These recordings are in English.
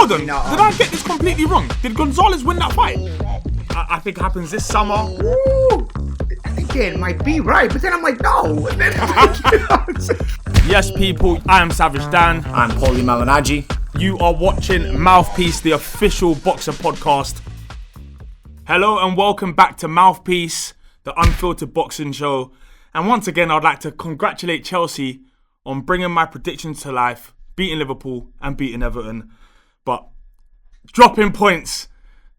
Hold on, did I get this completely wrong? Did Gonzalez win that fight? I think it happens this summer. Ooh, I think it might be right, but then I'm like, no. And then Yes, people, I am Savage Dan. I'm Paulie Malignaggi. You are watching Mouthpiece, the official boxer podcast. Hello and welcome back to Mouthpiece, the unfiltered boxing show. And once again, I'd like to congratulate Chelsea on bringing my predictions to life, beating Liverpool and beating Everton. But dropping points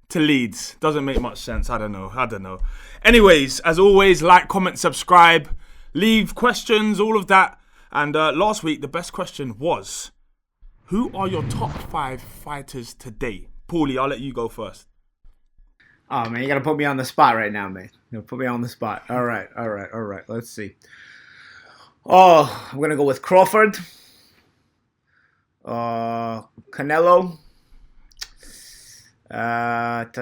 to Leeds doesn't make much sense. I don't know. Anyways, as always, like, comment, subscribe, leave questions, all of that. And last week, the best question was, who are your top 5 fighters today? Paulie, I'll let you go first. Oh, man, you got to put me on the spot right now, man. You put me on the spot. All right. Let's see. Oh, I'm going to go with Crawford. Canelo. I'm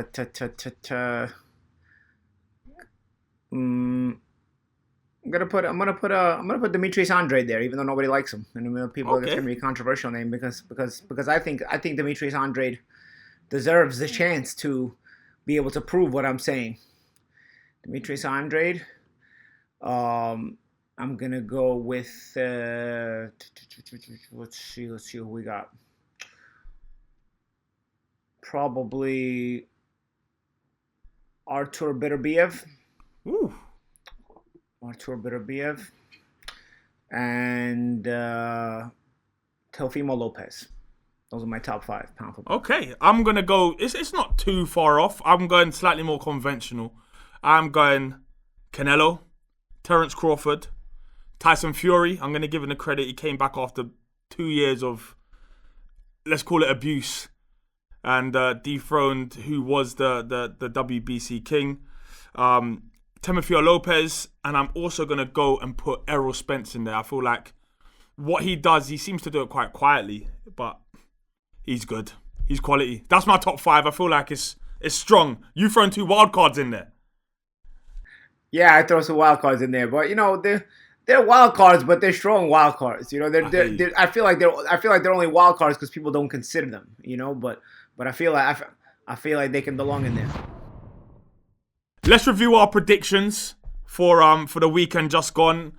gonna put Demetrius Andrade there, even though nobody likes him, and people it's gonna be a controversial name because I think Demetrius Andrade deserves the chance to be able to prove what I'm saying. Demetrius Andrade. I'm gonna go with let's see who we got. Probably Artur Beterbiev. Ooh. Artur Beterbiev. And Teofimo Lopez. Those are my top 5 pound for pound. Okay, I'm going to go, it's not too far off. I'm going slightly more conventional. I'm going Canelo, Terence Crawford, Tyson Fury. I'm going to give him the credit. He came back after 2 years of, let's call it abuse, and dethroned who was the WBC king. Teofimo Lopez, and I'm also going to go and put Errol Spence in there. I feel like what he does, he seems to do it quite quietly, but he's good. He's quality. That's my top 5. I feel like it's strong. You've thrown 2 wild cards in there. Yeah, I throw some wild cards in there, but they're wild cards, but they're strong wild cards. I feel like they're only wild cards because people don't consider them. But I feel like they can belong in there. Let's review our predictions for the weekend just gone.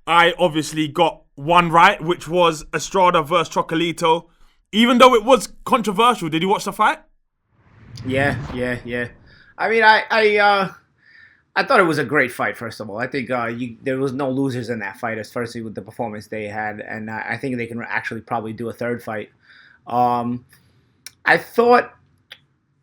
I obviously got one right, which was Estrada versus Chocolatito. Even though it was controversial, did you watch the fight? Yeah. I mean, I thought it was a great fight. First of all, I think there was no losers in that fight, especially with the performance they had, and I think they can actually probably do a third fight. I thought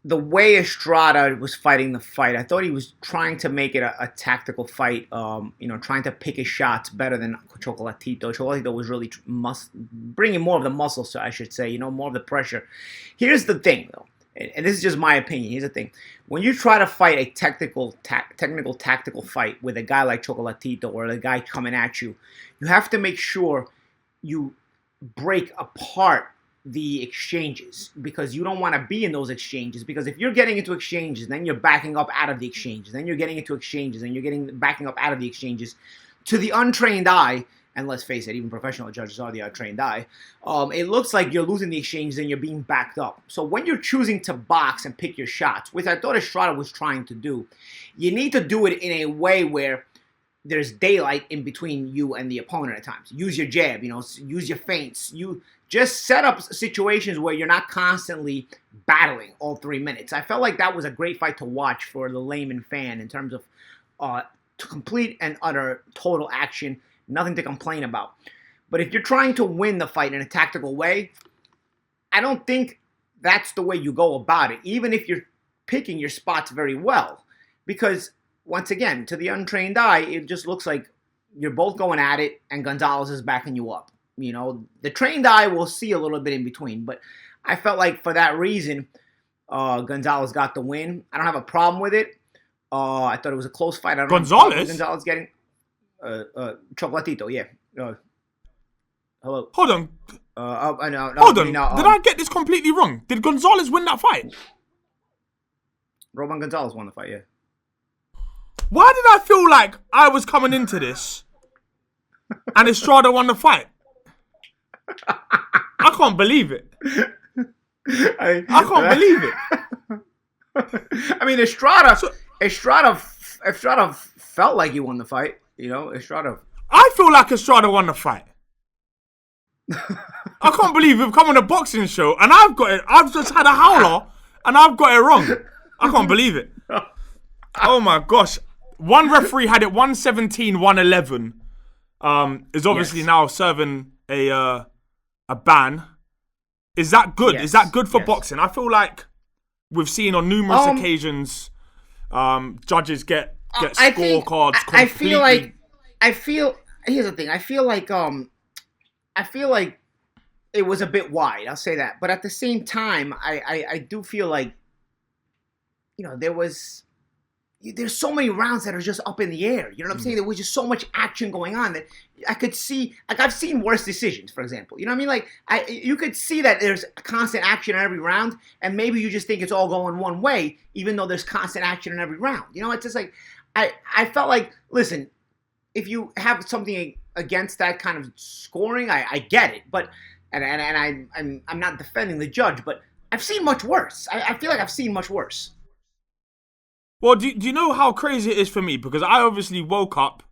the way Estrada was fighting the fight, I thought he was trying to make it a tactical fight, trying to pick his shots better than Chocolatito. Chocolatito was really bringing more of the muscle, so I should say, more of the pressure. Here's the thing, though, and this is just my opinion. Here's the thing. When you try to fight a tactical fight with a guy like Chocolatito or the guy coming at you, you have to make sure you break apart the exchanges, because you don't want to be in those exchanges, because if you're getting into exchanges, then you're backing up out of the exchanges, then you're getting into exchanges, and you're backing up out of the exchanges. To the untrained eye, and let's face it, even professional judges are the untrained eye, it looks like you're losing the exchanges and you're being backed up. So when you're choosing to box and pick your shots, which I thought Estrada was trying to do, you need to do it in a way where there's daylight in between you and the opponent at times. Use your jab, use your feints. You just set up situations where you're not constantly battling all 3 minutes. I felt like that was a great fight to watch for the layman fan in terms of complete and utter total action. Nothing to complain about. But if you're trying to win the fight in a tactical way, I don't think that's the way you go about it, even if you're picking your spots very well. Because, once again, to the untrained eye, it just looks like you're both going at it and Gonzalez is backing you up. The trained eye will see a little bit in between. But I felt like for that reason, Gonzalez got the win. I don't have a problem with it. I thought it was a close fight. I don't Gonzalez? Gonzalez getting... Chocolatito, yeah. Hello. Hold on. No, Hold on. Did I get this completely wrong? Did Gonzalez win that fight? Roman Gonzalez won the fight, yeah. Why did I feel like I was coming into this and Estrada won the fight? I can't believe it. I can't believe it. I mean, Estrada felt like he won the fight. You know, Estrada. I feel like Estrada won the fight. I can't believe we've come on a boxing show and I've got it. I've just had a howler and I've got it wrong. I can't believe it. Oh my gosh. One referee had it 117-111. Is obviously now serving a ban. Is that good? Yes. Is that good for boxing? I feel like we've seen on numerous occasions judges get scorecards completely. Here's the thing. I feel like it was a bit wide. I'll say that. But at the same time, I do feel like, you know, there's so many rounds that are just up in the air. You know what I'm saying? There was just so much action going on that I could see. Like, I've seen worse decisions, for example. You know what I mean? Like, you could see that there's constant action in every round, and maybe you just think it's all going one way, even though there's constant action in every round. You know, it's just like I felt like, listen, if you have something against that kind of scoring, I get it. But and I'm not defending the judge, but I've seen much worse. I feel like I've seen much worse. Well, do you know how crazy it is for me? Because I obviously woke up.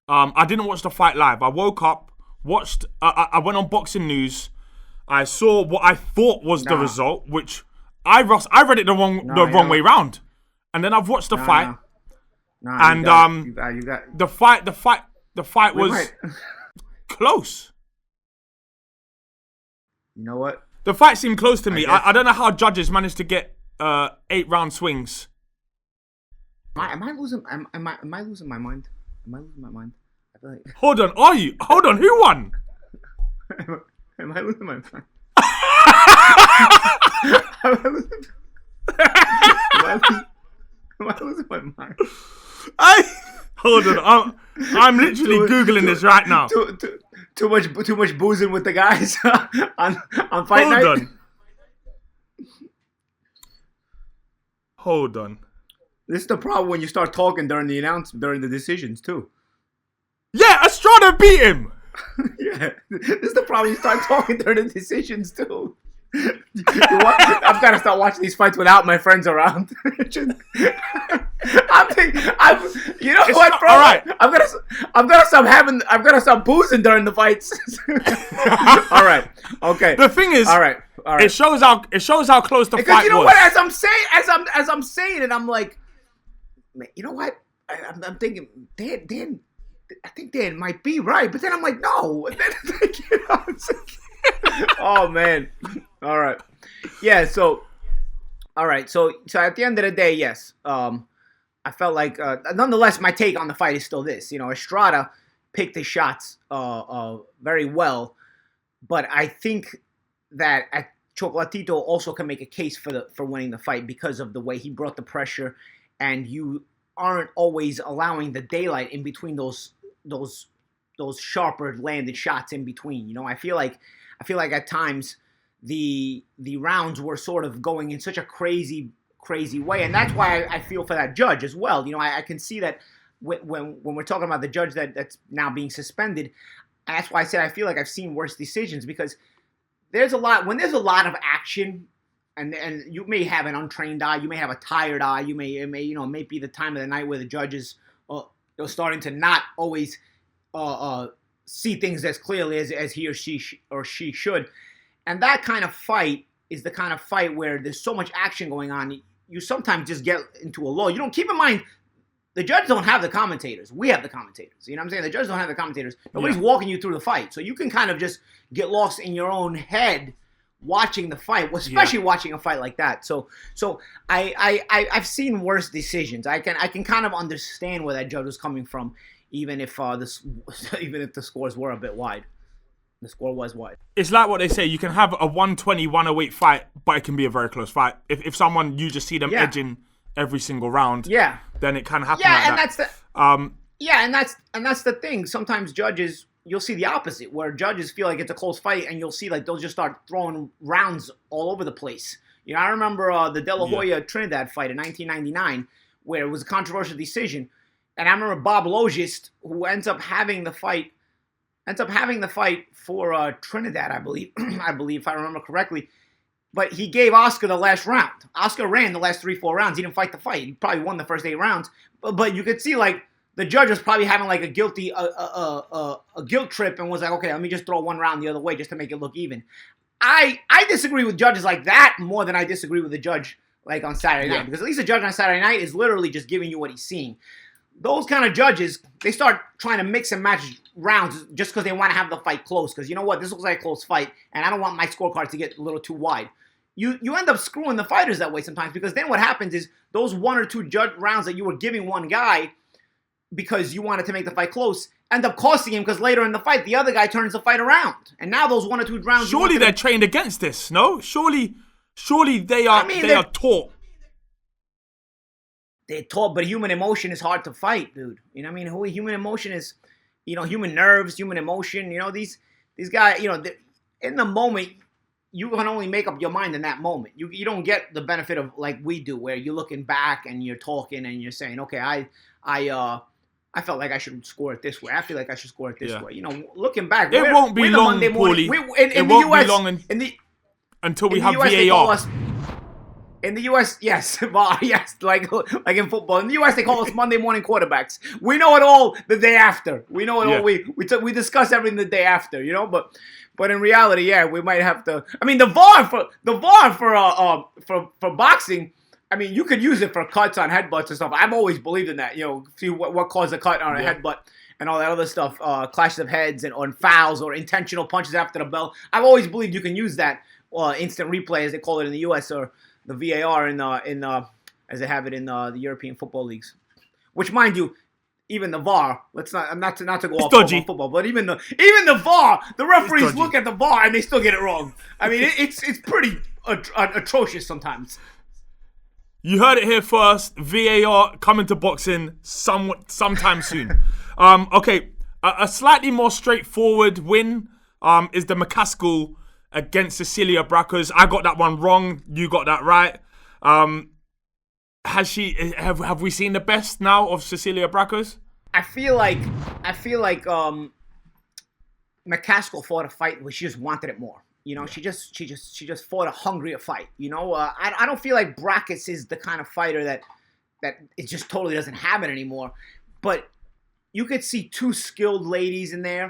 I didn't watch the fight live. I woke up, watched. I went on Boxing News. I saw what I thought was the result, which I read it the wrong way round. And then I've watched the fight. And you got the fight was close. You know what? The fight seemed close to me. I don't know how judges managed to get 8-round swings. Am I losing my mind? Am I losing my mind? I feel like... Hold on, are you? Hold on, who won? Am I losing my mind? Am I losing my mind? Hold on, I'm literally Googling this right now. Too much boozing with the guys on fight night. Hold on. This is the problem when you start talking during the decisions too. Yeah, Estrada beat him. Yeah, this is the problem. You start talking during the decisions too. I've got to start watching these fights without my friends around. You know what, bro? All right. I've got to stop boozing during the fights. All right. Okay. The thing is, all right. It shows how close the fight was. Because you know what? As I'm saying it, I'm like, man, you know what? I'm thinking, Dan, I think Dan might be right, but then I'm like, no. And then, you know, it's like, oh man. All right. Yeah. So, all right. So at the end of the day, yes. I felt like, nonetheless, my take on the fight is still this. You know, Estrada picked his shots very well, but I think that Chocolatito also can make a case for winning the fight because of the way he brought the pressure, and you aren't always allowing the daylight in between those sharper landed shots in between. You know, I feel like at times the rounds were sort of going in such a crazy way, and that's why I feel for that judge as well. You know, I can see that when we're talking about the judge that's now being suspended, that's why I said I feel like I've seen worse decisions, because there's a lot of action, and you may have an untrained eye, you may have a tired eye, it may be the time of the night where the judges they're starting to not always see things as clearly as he or she should, and that kind of fight is the kind of fight where there's so much action going on. You sometimes just get into a lull. You don't keep in mind. The judges don't have the commentators. We have the commentators. You know what I'm saying? The judges don't have the commentators. Nobody's walking you through the fight. So you can kind of just get lost in your own head watching the fight, especially watching a fight like that. So I've seen worse decisions. I can kind of understand where that judge was coming from, even if the scores were a bit wide. The score was wide. It's like what they say. You can have a 120-108 fight, but it can be a very close fight. If someone, you just see them edging every single round, then it can happen like that. And that's the thing. Sometimes judges, you'll see the opposite, where judges feel like it's a close fight, and you'll see like they'll just start throwing rounds all over the place. You know, I remember the De La Hoya Trinidad fight in 1999, where it was a controversial decision, and I remember Bob Logist, who ends up having the fight for Trinidad, I believe, if I remember correctly. But he gave Oscar the last round. Oscar ran the last 3-4 rounds. He didn't fight the fight. He probably won the first 8 rounds. But you could see, like, the judge was probably having, like, a guilt trip and was like, okay, let me just throw one round the other way just to make it look even. I disagree with judges like that more than I disagree with the judge, like, on Saturday night. Because at least the judge on Saturday night is literally just giving you what he's seeing. Those kind of judges, they start trying to mix and match rounds just because they want to have the fight close. Because you know what? This looks like a close fight, and I don't want my scorecard to get a little too wide. You end up screwing the fighters that way sometimes, because then what happens is those 1 or 2 judge rounds that you were giving one guy because you wanted to make the fight close end up costing him, because later in the fight, the other guy turns the fight around. And now those 1 or 2 rounds... Surely they're trained against this, no? Surely they are they are taught. They're taught, but human emotion is hard to fight, dude. You know what I mean? Human emotion is, human nerves, human emotion. These guys, in the moment, you can only make up your mind in that moment. You don't get the benefit of, like we do, where you're looking back and you're talking and you're saying, okay, I felt like I should score it this way. I feel like I should score it this way. Looking back, it won't be long, Paulie. It won't be long until we have VAR. In the U.S., yes, yes, like in football. In the U.S., they call us Monday morning quarterbacks. We know it all the day after. We know it all. We discuss everything the day after, But in reality, yeah, we might have to. I mean, the VAR for boxing. I mean, you could use it for cuts on headbutts and stuff. I've always believed in that. See what caused a cut on a headbutt and all that other stuff, clashes of heads and on fouls or intentional punches after the bell. I've always believed you can use that instant replay, as they call it in the U.S., or the VAR as they have it in the European football leagues. Which, mind you, even the VAR, not to go off on football, but even the VAR, the referees look at the VAR and they still get it wrong. I mean, it's pretty atrocious sometimes. You heard it here first. VAR coming to boxing sometime soon. Okay, a slightly more straightforward win is the McCaskill against 𝘰𝘯𝘪𝘭𝘵𝘮. I got that one wrong. You got that right. Have we seen the best now of 𝘰𝘯𝘪𝘭𝘮? I feel like McCaskill fought a fight where she just wanted it more. She just fought a hungrier fight. I don't feel like Brækhus is the kind of fighter that it just totally doesn't have it anymore. But you could see 2 skilled ladies in there.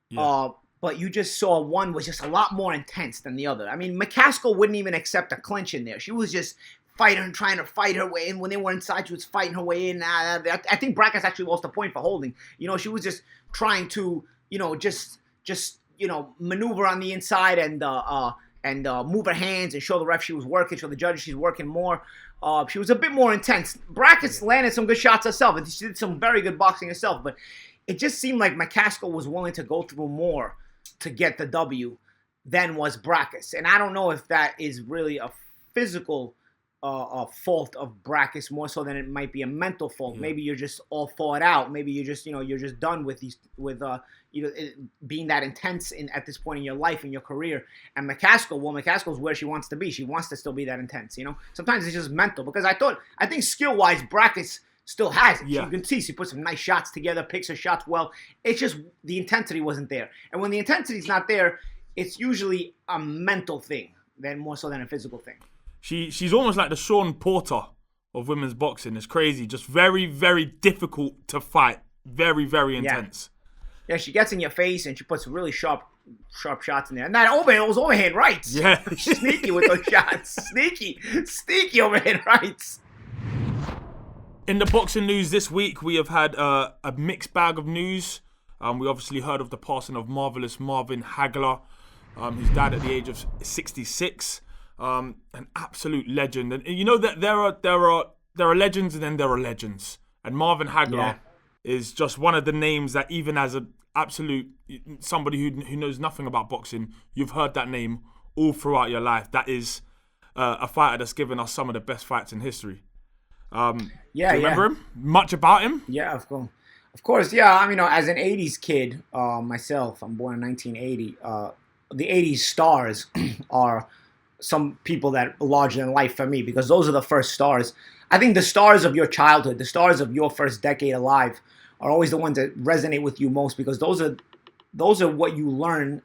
Yeah. But you just saw one was just a lot more intense than the other. I mean, McCaskill wouldn't even accept a clinch in there. She was just trying to fight her way in. When they were inside, she was fighting her way in. I think Brækhus actually lost a point for holding. She was just trying to, just maneuver on the inside and move her hands and show the ref she was working, show the judges she's working more. She was a bit more intense. Brækhus landed some good shots herself, and she did some very good boxing herself. But it just seemed like McCaskill was willing to go through more to get the W than was Brækhus. And I don't know if that is really a physical fault of Brækhus more so than it might be a mental fault. Yeah. Maybe you're just all thought out. Maybe you're just done with being that intense at this point in your life, in your career. And McCaskill's where she wants to be. She wants to still be that intense. Sometimes it's just mental, because I think skill-wise, Brækhus still has it. Yeah. You can see she puts some nice shots together, picks her shots well. It's just the intensity wasn't there. And when the intensity's not there, it's usually a mental thing more so than a physical thing. She's almost like the Sean Porter of women's boxing. It's crazy. Just very, very difficult to fight. Very, very intense. Yeah, she gets in your face and she puts really sharp shots in there. And that was overhand rights. Yeah. Sneaky with those shots. Sneaky overhand rights. In the boxing news this week, we have had a mixed bag of news. We obviously heard of the passing of Marvelous Marvin Hagler, who's died at the age of 66. An absolute legend. And you know that there are legends and then there are legends. And Marvin Hagler is just one of the names that, even as an absolute somebody who knows nothing about boxing, you've heard that name all throughout your life. That is a fighter that's given us some of the best fights in history. Do you remember him? Much about him? Yeah, of course. Yeah, I mean, as an 80s kid myself, I'm born in 1980. The 80s stars are some people that are larger than life for me, because those are the first stars. I think the stars of your childhood, the stars of your first decade alive, are always the ones that resonate with you most, because those are what you learn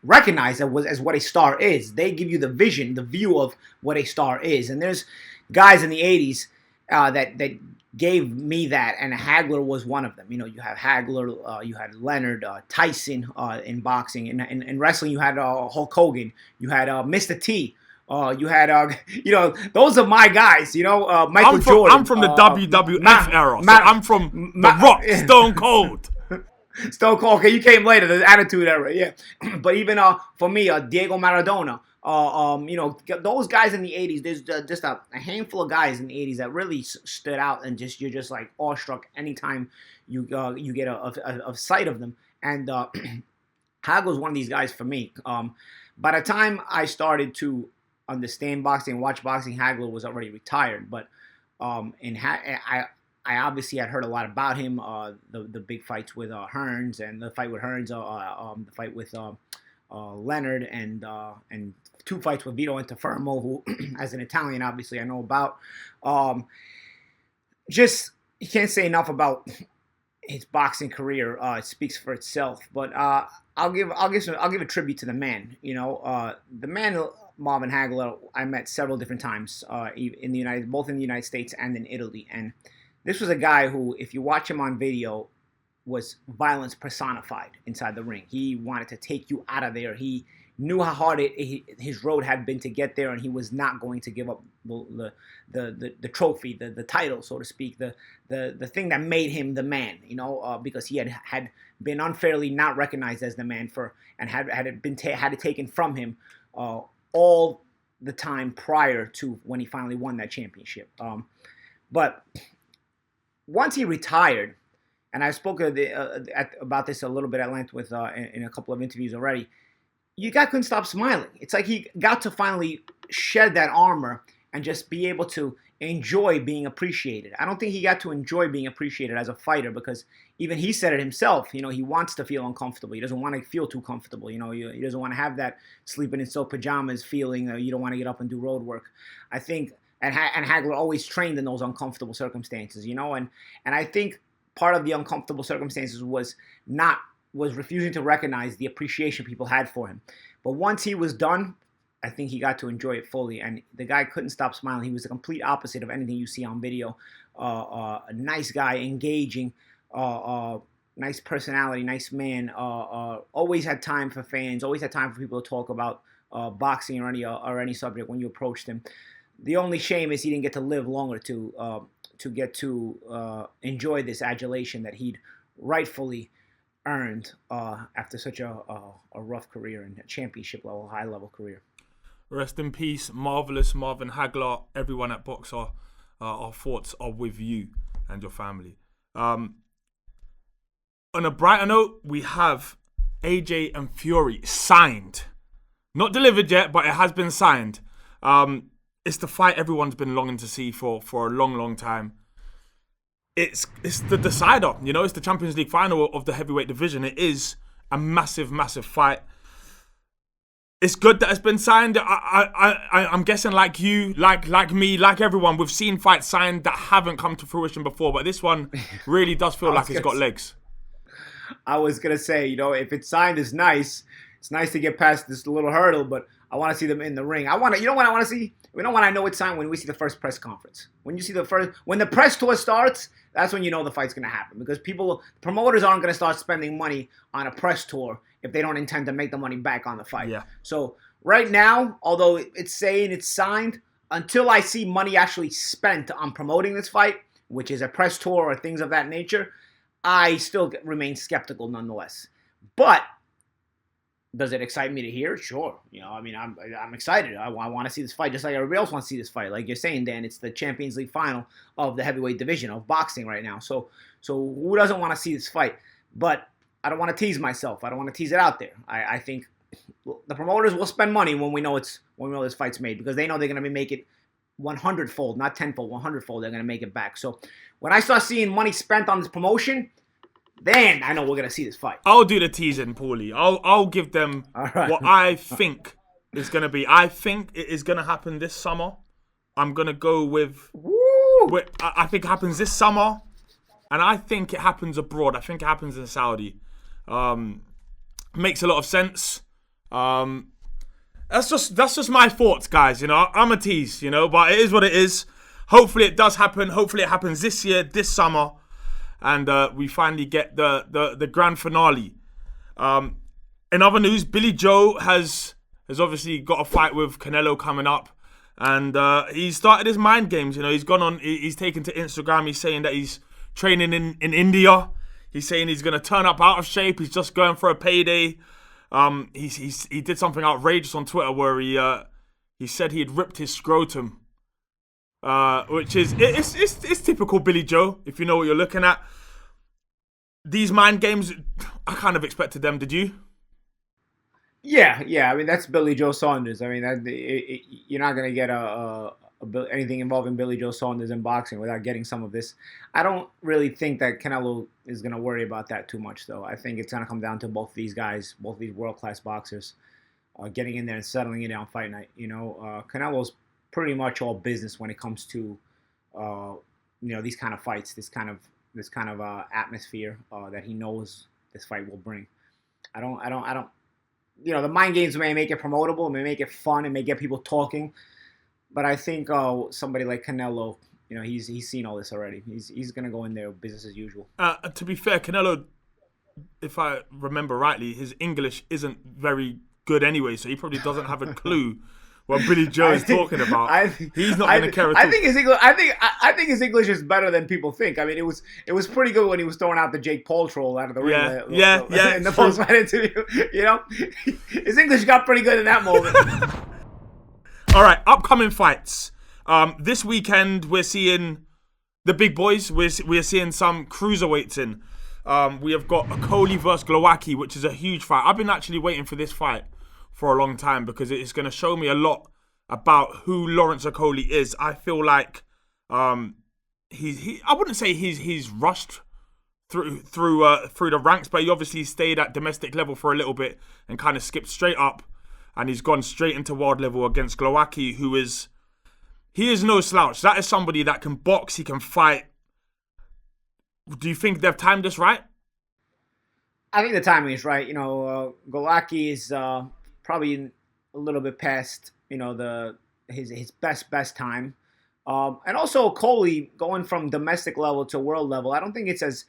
recognize as what a star is. They give you the vision, the view of what a star is. And there's guys in the 80s that gave me that, and Hagler was one of them. You know, you have Hagler, you had Leonard, Tyson in boxing. In wrestling, you had Hulk Hogan. You had Mr. T. You had, those are my guys, Michael Jordan. I'm from the WWF era. So I'm from The Rock, Stone Cold. Stone Cold. Okay, you came later, the Attitude Era, yeah. But even for me, Diego Maradona, those guys in the 80s, there's just a handful of guys in the 80s that really stood out, and you're just like awestruck anytime you get a sight of them. And Hagler's one of these guys for me. By the time I started to understand boxing and watch boxing, Hagler was already retired. But I obviously had heard a lot about him, the big fights with Hearns, and the fight with Hearns, the fight with Leonard, and 2 fights with 𝘠𝘯𝘪𝘯𝘵, who, as an Italian, obviously I know about. Just, you can't say enough about his boxing career. It speaks for itself. But I'll give a tribute to the man. The man, Marvin Hagler, I met several different times both in the United States and in Italy. And this was a guy who, if you watch him on video, was violence personified inside the ring. He wanted to take you out of there. He knew how hard his road had been to get there, and he was not going to give up the trophy, the title, so to speak, the thing that made him the man. Because he had been unfairly not recognized as the man and had it taken from him all the time prior to when he finally won that championship. But once he retired, and I spoke about this a little bit at length with in a couple of interviews already, you guy couldn't stop smiling. It's like he got to finally shed that armor and just be able to enjoy being appreciated. I don't think he got to enjoy being appreciated as a fighter, because even he said it himself. He wants to feel uncomfortable. He doesn't want to feel too comfortable. He doesn't want to have that sleeping in silk pajamas feeling. You don't want to get up and do road work. I think, and Hagler always trained in those uncomfortable circumstances. And I think part of the uncomfortable circumstances was refusing to recognize the appreciation people had for him. But once he was done, I think he got to enjoy it fully. And the guy couldn't stop smiling. He was the complete opposite of anything you see on video. A nice guy, engaging, nice personality, nice man. Always had time for fans. Always had time for people to talk about boxing or any subject when you approached him. The only shame is he didn't get to live longer to get to enjoy this adulation that he'd rightfully earned after such a rough career and a championship level, high level career. Rest in peace, Marvelous Marvin Hagler. Everyone at Boxer, our thoughts are with you and your family. On a brighter note, we have AJ and Fury signed. Not delivered yet, but it has been signed. It's the fight everyone's been longing to see for a long, long time. It's the decider, it's the Champions League final of the heavyweight division. It is a massive, massive fight. It's good that it's been signed. I'm guessing like you, like me, like everyone, we've seen fights signed that haven't come to fruition before, but this one really does feel like it's got legs. I was going to say, if it's signed, it's nice. It's nice to get past this little hurdle, but I want to see them in the ring. What I want to see? When I know it's signed, when we see the first press conference. When the press tour starts, that's when you know the fight's going to happen. Because promoters aren't going to start spending money on a press tour if they don't intend to make the money back on the fight. Yeah. So right now, although it's saying it's signed, until I see money actually spent on promoting this fight, which is a press tour or things of that nature, I still remain skeptical nonetheless. But does it excite me to hear? Sure. I'm excited. I want to see this fight just like everybody else wants to see this fight. Like you're saying, Dan, it's the Champions League final of the heavyweight division of boxing right now. So who doesn't want to see this fight? But I don't want to tease myself. I don't want to tease it out there. I think the promoters will spend money when we know this fight's made, because they know they're going to make it 100-fold, not 10-fold, 100-fold. They're going to make it back. So when I start seeing money spent on this promotion, then I know we're going to see this fight. I'll do the teasing, Paulie. I'll give them what I think is going to be. I think it is going to happen this summer. I'm going to go with I think it happens this summer. And I think it happens abroad. I think it happens in Saudi. Makes a lot of sense. That's just my thoughts, guys. You know, I'm a tease, you know, but it is what it is. Hopefully it does happen. Hopefully it happens this year, this summer, and we finally get the grand finale. In other news, Billy Joe has obviously got a fight with Canelo coming up, and he's started his mind games. You know, he's taken to Instagram. He's saying that he's training in India. He's saying he's going to turn up out of shape. He's just going for a payday. He did something outrageous on Twitter where he said he had ripped his scrotum, which is it's typical Billy Joe, if you know what you're looking at. These mind games, I kind of expected them. Did you? Yeah. I mean, that's Billy Joe Saunders. I mean, you're not gonna get anything involving Billy Joe Saunders in boxing without getting some of this. I don't really think that Canelo is going to worry about that too much, though. I think it's going to come down to both these guys, both these world-class boxers, getting in there and settling it down fight night. You know, Canelo's pretty much all business when it comes to, these kind of fights, this kind of atmosphere that he knows this fight will bring. I don't. You know, the mind games may make it promotable, may make it fun, and may get people talking. But I think somebody like Canelo, you know, he's seen all this already. He's going to go in there with business as usual. To be fair, Canelo, if I remember rightly, his English isn't very good anyway, so he probably doesn't have a clue what Billy Joe is talking about. He's not going to care at all. I think his English. I think his English is better than people think. I mean, it was pretty good when he was throwing out the 𝘮𝘯𝘪𝘆 out of the ring. Yeah. In the post-fight interview, you know, his English got pretty good in that moment. All right, upcoming fights. This weekend, we're seeing the big boys. We're seeing some cruiserweights in. We have got Coley versus 𝘮𝘮𝑒, which is a huge fight. I've been actually waiting for this fight for a long time because it's going to show me a lot about who Lawrence Okolie is. I feel like I wouldn't say he's rushed through the ranks, but he obviously stayed at domestic level for a little bit and kind of skipped straight up. And he's gone straight into world level against 𝘮𝘮𝑒, who is no slouch. That is somebody that can box, he can fight. Do you think they've timed this right? I think the timing is right. You know, 𝘮𝘮𝑒 is probably a little bit past, you know, his best time. And also Okolie going from domestic level to world level. I don't think it's as.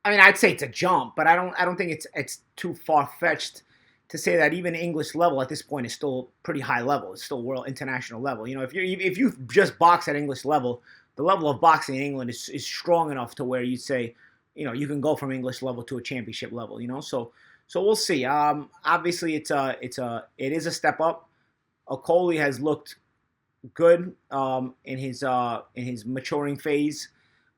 I mean, I'd say it's a jump, but I don't think it's too far fetched to say that even English level at this point is still pretty high level. It's still world international level. You know, if you just box at English level, the level of boxing in England is strong enough to where you'd say, you know, you can go from English level to a championship level. You know, so we'll see. Obviously, it is a step up. Okolie has looked good in his maturing phase.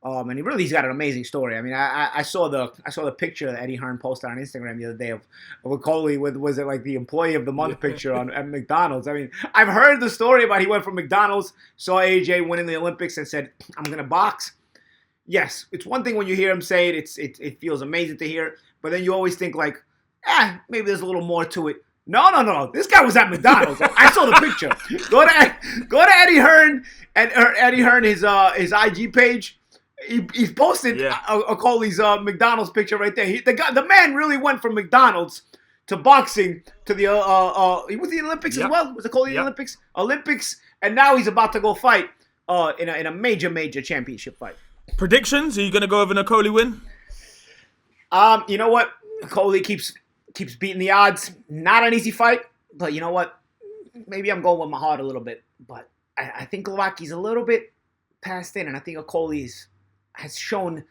And he's got an amazing story. I mean, I saw the picture that Eddie Hearn posted on Instagram the other day of Okolie with, was it like the employee of the month picture at McDonald's. I mean, I've heard the story about he went from McDonald's, saw AJ winning the Olympics and said, I'm going to box. Yes, it's one thing when you hear him say it, it feels amazing to hear, but then you always think like, maybe there's a little more to it. No. This guy was at McDonald's. I saw the picture. Go to Eddie Hearn and Eddie Hearn his IG page. He's posted Okolie's McDonald's picture right there. The man really went from McDonald's to boxing to the he was the Olympics as well. Was Okolie the Olympics, and now he's about to go fight in a major championship fight. Predictions? Are you going to go with an Okolie win? You know what? Okolie keeps beating the odds. Not an easy fight, but you know what? Maybe I'm going with my heart a little bit, but I think 𝘮𝘮𝑒's a little bit past in, and I think Okolie has shown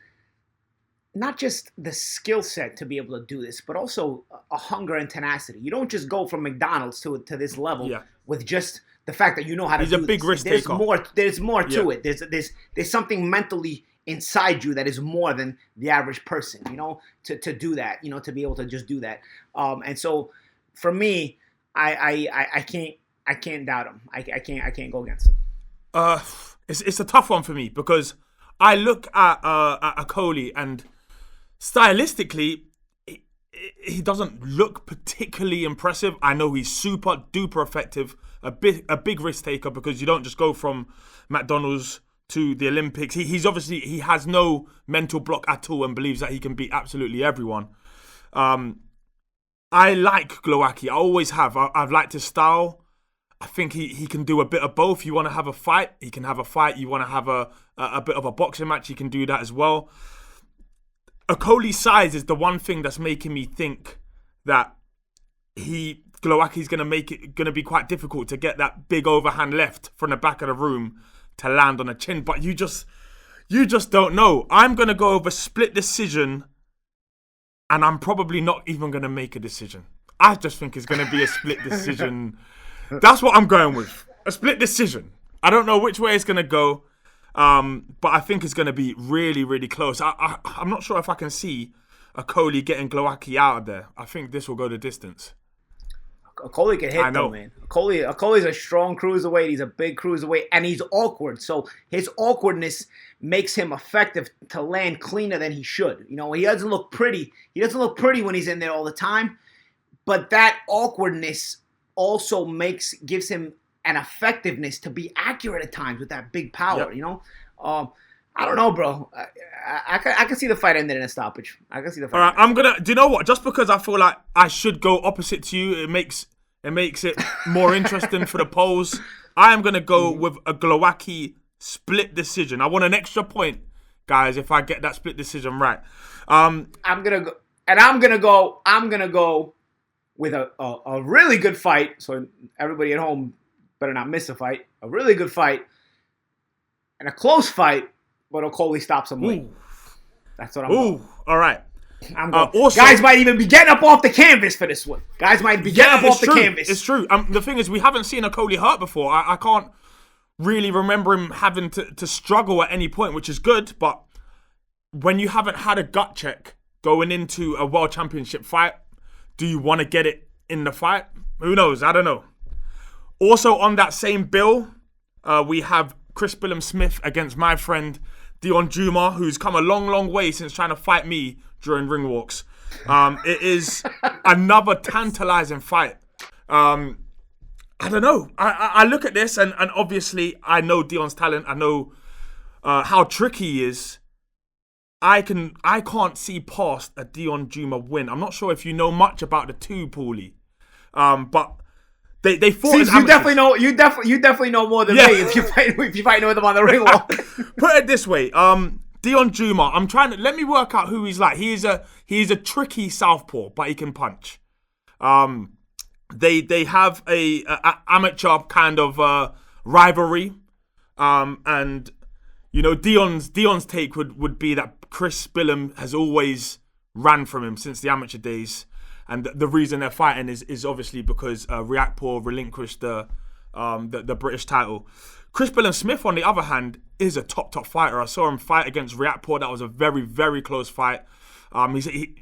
not just the skill set to be able to do this, but also a hunger and tenacity. You don't just go from McDonald's to this level with just the fact that you know how to do this. He's a big risk taker. There's more to it. There's something mentally inside you that is more than the average person, you know, to do that, you know, to be able to just do that. And so for me, I can't doubt him. I can't go against him. It's a tough one for me because I look at Okolie and stylistically, he doesn't look particularly impressive. I know he's super duper effective, a big risk taker because you don't just go from McDonald's to the Olympics. He has no mental block at all and believes that he can beat absolutely everyone. I like 𝘮𝘮𝘮𝑐. I always have. I've liked his style. I think he can do a bit of both. You want to have a fight, he can have a fight. You want to have a bit of a boxing match, he can do that as well. Okolie's size is the one thing that's making me think that 𝘮𝘮𝑎𝑘i's gonna be quite difficult to get that big overhand left from the back of the room to land on the chin. But you just don't know. I'm gonna go over split decision, and I'm probably not even gonna make a decision. I just think it's gonna be a split decision. That's what I'm going with. A split decision. I don't know which way it's going to go, but I think it's going to be really, really close. I'm not sure if I can see Okolie getting 𝘮𝘮𝑎𝑘i out of there. I think this will go the distance. Okolie can hit though, man. Okolie's a strong cruiserweight. He's a big cruiserweight, and he's awkward. So his awkwardness makes him effective to land cleaner than he should. You know, he doesn't look pretty. He doesn't look pretty when he's in there all the time, but that awkwardness also gives him an effectiveness to be accurate at times with that big power. Yep. You know, I don't know, bro. I can see the fight ending in a stoppage. I can see the fight. All right, do you know what? Just because I feel like I should go opposite to you, it makes it more interesting for the polls. I am gonna go with a 𝘮𝘮𝑎𝑘i split decision. I want an extra point, guys, if I get that split decision right. I'm gonna go with a really good fight, so everybody at home better not miss a fight. A really good fight and a close fight, but Okolie stops him late. That's what I'm going. All right. Also, guys might even be getting up off the canvas for this one. Guys might be getting up off the canvas. It's true. The thing is, we haven't seen Okolie hurt before. I can't really remember him having to struggle at any point, which is good. But when you haven't had a gut check going into a world championship fight, do you want to get it in the fight? Who knows? I don't know. Also on that same bill, we have Chris Billam-Smith against my friend 𝘠𝘮𝘮𝘮𝘮, who's come a long, long way since trying to fight me during ring walks. It is another tantalizing fight. I don't know. I look at this and obviously I know Dion's talent. I know how tricky he is. I can't see past a 𝘠𝘮𝘮𝘮𝘮 win. I'm not sure if you know much about the two, Paulie, but they fought. Seems you definitely know more than me if you fight with them on the ring walk. Put it this way, 𝘠𝘮𝘮𝘮𝘮. Let me work out who he's like. He's a tricky southpaw, but he can punch. They have a amateur kind of rivalry, and you know Dion's take would be that Chris Billam has always ran from him since the amateur days, and the reason they're fighting is obviously because 𝘮𝘮𝘮𝘮𝘮 relinquished the British title. Chris Billam-Smith, on the other hand, is a top fighter. I saw him fight against 𝘮𝘮𝘮𝘮𝘮. That was a very, very close fight.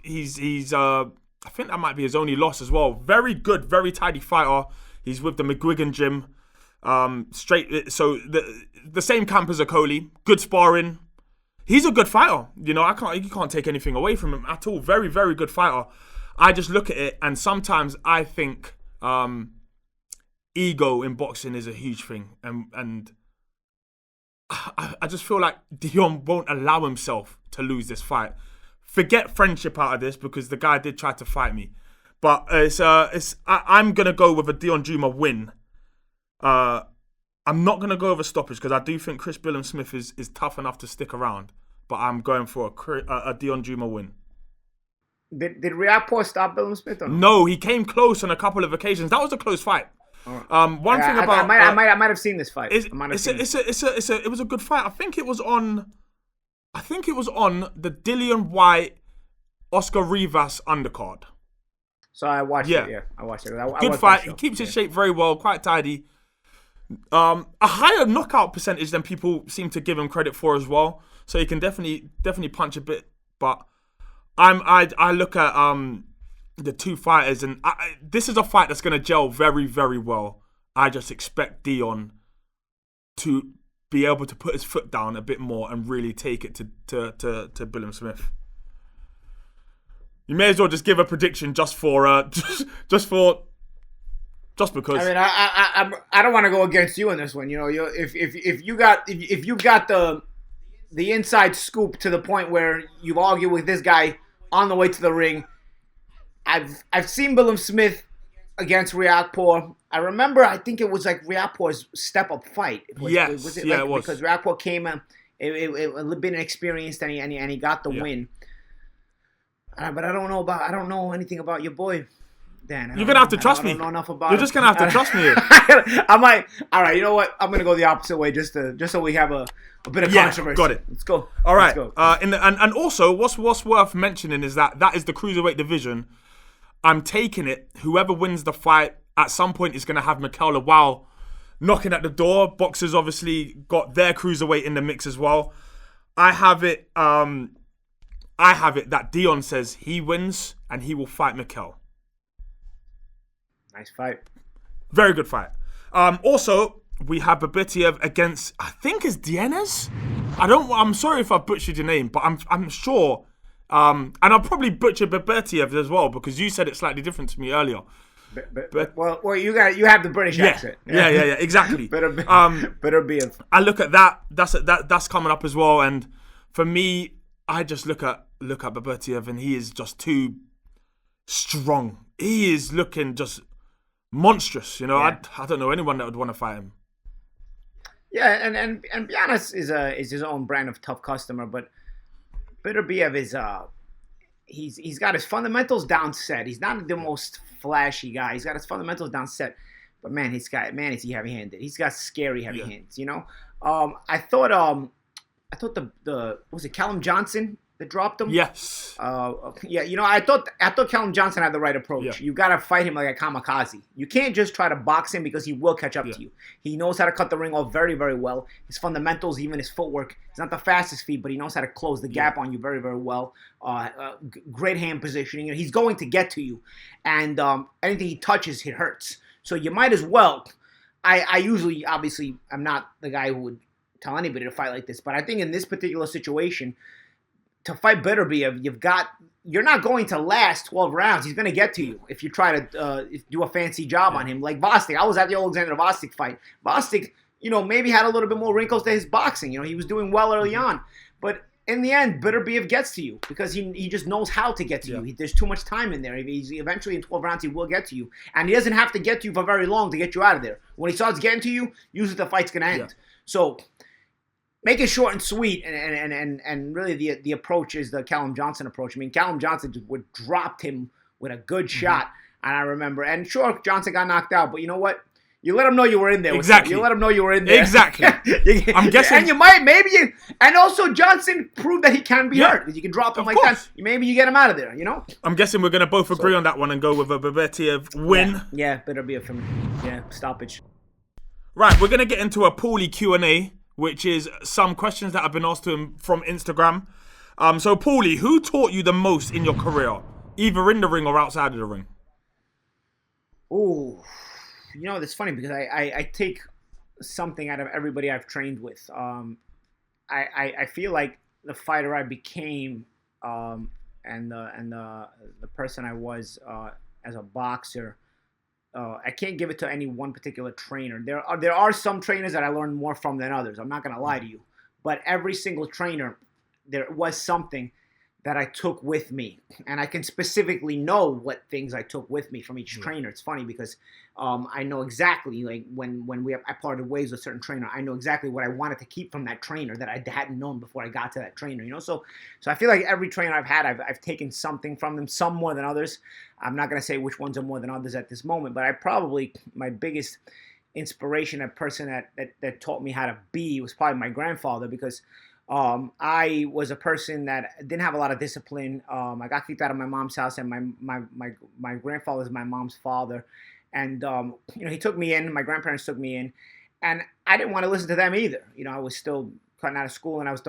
He's I think that might be his only loss as well. Very good, very tidy fighter. He's with the McGuigan gym. So the same camp as Okolie. Good sparring. He's a good fighter. You know, you can't take anything away from him at all. Very, very good fighter. I just look at it and sometimes I think ego in boxing is a huge thing. And I just feel like Dion won't allow himself to lose this fight. Forget friendship out of this because the guy did try to fight me. But I'm going to go with a 𝘠𝘮𝘮𝘮𝘮 win. I'm not going to go over stoppage because I do think Chris Billam-Smith is tough enough to stick around. But I'm going for a 𝘠𝘮𝘮𝘮𝘮 win. Did 𝘮𝘮𝘮𝘮 stop Billam-Smith or no? No, he came close on a couple of occasions. That was a close fight. I might have seen this fight. It was a good fight. I think it was on the Dillian White Oscar Rivas undercard. So I watched it. Yeah, I watched it. Good fight. He keeps his shape very well, quite tidy. A higher knockout percentage than people seem to give him credit for as well. So he can definitely punch a bit. But I look at the two fighters, and this is a fight that's going to gel very, very well. I just expect Dion to be able to put his foot down a bit more and really take it to Billam-Smith. You may as well just give a prediction just because. I mean, I don't want to go against you in this one. You know, if you've got the inside scoop to the point where you've argued with this guy on the way to the ring, I've seen Willem Smith against Riakporhe. I remember, I think it was like Riakporhe's step-up fight. It was was. Because Riakporhe came, it had been experienced, and he got the win. But I don't know anything about your boy, Dan. You're gonna have to trust me. I don't know enough about You're just gonna have to trust me. I might. All right, you know what? I'm gonna go the opposite way, just so we have a bit of controversy. Got it. Let's go. All right. Let's go. And also, what's worth mentioning is that is the cruiserweight division. I'm taking it. Whoever wins the fight at some point is going to have McCaskill while knocking at the door. Boxers obviously got their cruiserweight in the mix as well. I have it that Dion says he wins and he will fight McCaskill. Nice fight. Very good fight. Also, we have 𝘠𝘮𝘮𝘮 against, I think it's Dienes. I'm sorry if I butchered your name, but I'm sure. And I'll probably butcher 𝘠𝘮𝘮𝘮 as well because you said it slightly different to me earlier. Well, you have the British accent. Yeah, exactly. 𝘠𝘮𝘮𝘮. I look at that. That's coming up as well. And for me, I just look at 𝘠𝘮𝘮𝘮 and he is just too strong. He is looking just monstrous. You know, I don't know anyone that would want to fight him. Yeah, and Giannis is his own brand of tough customer, but 𝘠𝘮𝘮𝘮 is he's got his fundamentals down set. He's not the most flashy guy. He's got his fundamentals down set, but is he heavy handed? He's got scary heavy hands. You know, I thought the was it Callum Johnson that dropped him? Yes. You know, I thought Callum Johnson had the right approach. Yeah. You got to fight him like a kamikaze. You can't just try to box him because he will catch up to you. He knows how to cut the ring off very, very well. His fundamentals, even his footwork, he's not the fastest feet, but he knows how to close the gap on you very, very well. Great hand positioning. He's going to get to you. And anything he touches, it hurts. So you might as well. I usually, obviously, I'm not the guy who would tell anybody to fight like this, but I think in this particular situation, to fight 𝘠𝘮𝘮𝘮, you're not going to last 12 rounds. He's going to get to you if you try to do a fancy job on him. Like Bostic. I was at the Alexander Bostic fight. Bostic, you know, maybe had a little bit more wrinkles to his boxing. You know, he was doing well early on. But in the end, 𝘠𝘮𝘮𝘮 gets to you because he just knows how to get to you. There's too much time in there. Eventually in 12 rounds, he will get to you. And he doesn't have to get to you for very long to get you out of there. When he starts getting to you, usually the fight's going to end. So make it short and sweet, and really the approach is the Callum Johnson approach. I mean, Callum Johnson dropped him with a good shot, and I remember. And sure, Johnson got knocked out, but you know what? You let him know you were in there. Exactly. You let him know you were in there. Exactly. I'm guessing. And you and also Johnson proved that he can be hurt. You can drop him like that. Maybe you get him out of there, you know? I'm guessing we're going to both agree on that one and go with a 𝘠𝘮𝘮𝘮𝘮 win. Yeah, 𝘠𝘮𝘮𝘮 from stoppage. Right, we're going to get into a Paulie Q&A, which is some questions that have been asked to him from Instagram. So, Paulie, who taught you the most in your career, either in the ring or outside of the ring? Ooh, you know, that's funny because I take something out of everybody I've trained with. I feel like the fighter I became and the person I was as a boxer, I can't give it to any one particular trainer. There are some trainers that I learned more from than others. I'm not going to lie to you. But every single trainer, there was something that I took with me. And I can specifically know what things I took with me from each trainer. It's funny because I know exactly, like when I parted ways with a certain trainer, I know exactly what I wanted to keep from that trainer that I hadn't known before I got to that trainer, you know? So I feel like every trainer I've had, I've taken something from them, some more than others. I'm not going to say which ones are more than others at this moment, but my biggest inspiration, a person that taught me how to be was probably my grandfather, because I was a person that didn't have a lot of discipline. I got kicked out of my mom's house, and my grandfather is my mom's father. And, he took me in. My grandparents took me in. And I didn't want to listen to them either. You know, I was still cutting out of school, and I was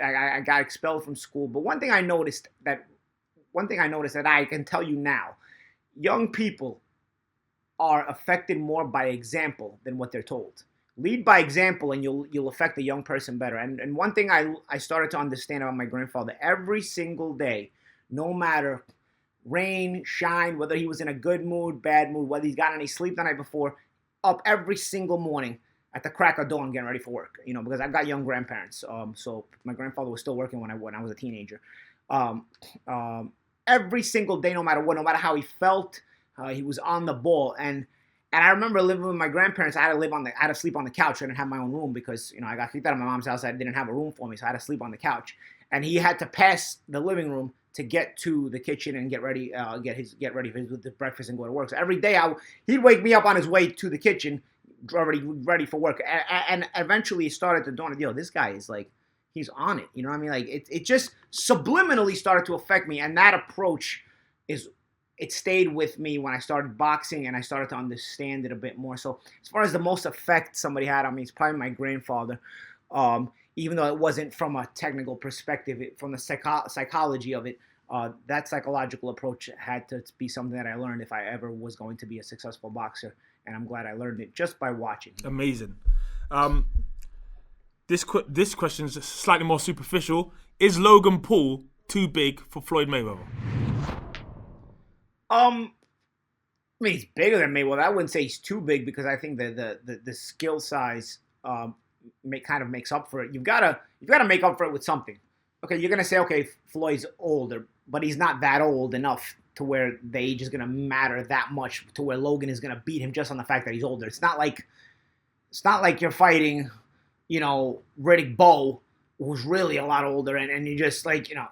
I got expelled from school. But one thing I noticed that I can tell you now, young people are affected more by example than what they're told. Lead by example, and you'll affect a young person better. And one thing I started to understand about my grandfather, every single day, no matter rain, shine, whether he was in a good mood, bad mood, whether he's got any sleep the night before, up every single morning at the crack of dawn getting ready for work. You know, because I've got young grandparents. So my grandfather was still working when I was a teenager. every single day, no matter what, no matter how he felt, he was on the ball. And I remember living with my grandparents. I had to sleep on the couch. I didn't have my own room because I got kicked out of my mom's house. I didn't have a room for me, so I had to sleep on the couch. And he had to pass the living room to get to the kitchen and get ready, with the breakfast and go to work. So every day he'd wake me up on his way to the kitchen, already ready for work. And eventually it started to dawn, this guy is like, he's on it. You know what I mean? Like it just subliminally started to affect me. And that approach it stayed with me when I started boxing and I started to understand it a bit more. So as far as the most effect somebody had on me, it's probably my grandfather. Even though it wasn't from a technical perspective, from the psychology of it, that psychological approach had to be something that I learned if I ever was going to be a successful boxer. And I'm glad I learned it just by watching. Amazing. This question is slightly more superficial. Is Logan Paul too big for Floyd Mayweather? I mean, he's bigger than Mayweather. I wouldn't say he's too big because I think the skill size kind of makes up for it. You've got to make up for it with something. Okay, you're gonna say, okay, Floyd's older, but he's not that old enough to where the age is gonna matter that much to where Logan is gonna beat him just on the fact that he's older. It's not like you're fighting, Riddick Bowe, who's really a lot older, and you just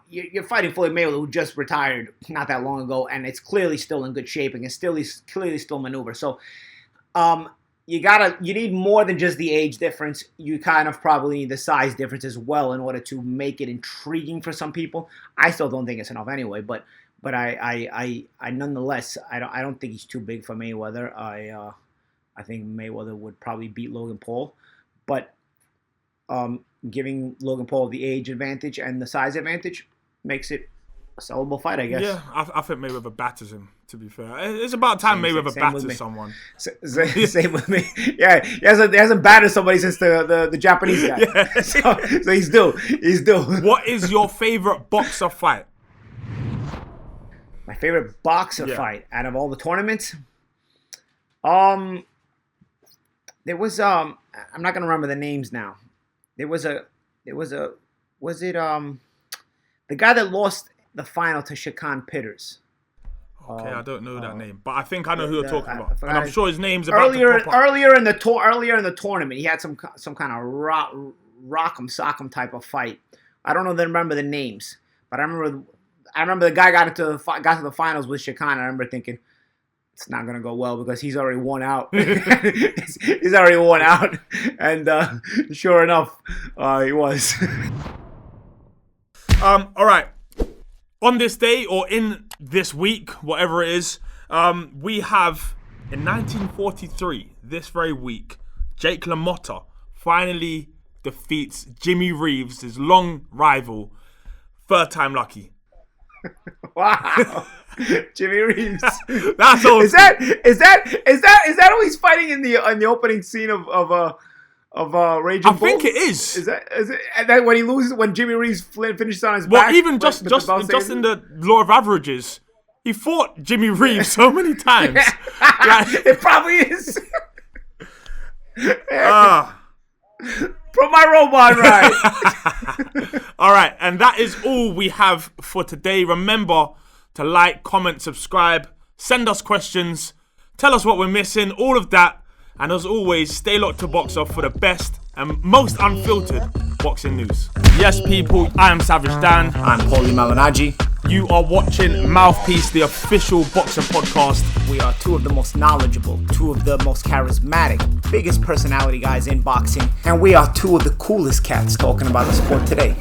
you're fighting Floyd Mayweather, who just retired not that long ago, and it's clearly still in good shape and he's clearly still maneuver. So, you need more than just the age difference. You kind of probably need the size difference as well in order to make it intriguing for some people. I still don't think it's enough anyway, but I nonetheless I don't think he's too big for Mayweather. I think Mayweather would probably beat Logan Paul, but giving Logan Paul the age advantage and the size advantage makes it a sellable fight, I guess. Yeah, I think Mayweather batters him, to be fair. It's about time Mayweather batters someone. Same with me. Yeah, he hasn't battered somebody since the Japanese guy. Yeah. So he's due. What is your favorite boxer fight? My favorite boxer fight out of all the tournaments? There was I'm not gonna remember the names now. Was it the guy that lost the final to 𝘮𝘯𝘮𝘪𝘮? Okay, I don't know that name, but I think I know who you're talking about, and I'm sure his name's about earlier in the tournament. He had some kind of rock'em sock'em type of fight. I don't remember the names, but I remember the guy got to the finals with 𝘮𝘮𝘮𝘮. I remember thinking, it's not gonna go well because he's already worn out. He's already worn out, and sure enough, he was. All right. On this day or in this week, whatever it is, we have in 1943, this very week, Jake La Motta finally defeats Jimmy Reeves, his long rival, third time lucky. Wow. Jimmy Reeves. That's all. Is that who he's fighting in the opening scene of Raging Bull? I think it is. Is it? And then when Jimmy Reeves finishes on his back? Well, even just in the law of averages, he fought Jimmy Reeves so many times. It probably is. Put my robot right. All right, and that is all we have for today. Remember to like, comment, subscribe, send us questions, tell us what we're missing, all of that. And as always, stay locked to Box Off for the best and most unfiltered boxing news. Yes, people, I am Savage Dan. I'm Paulie Malignaggi. You are watching Mouthpiece, the official boxing podcast. We are two of the most knowledgeable, two of the most charismatic, biggest personality guys in boxing. And we are two of the coolest cats talking about the sport today.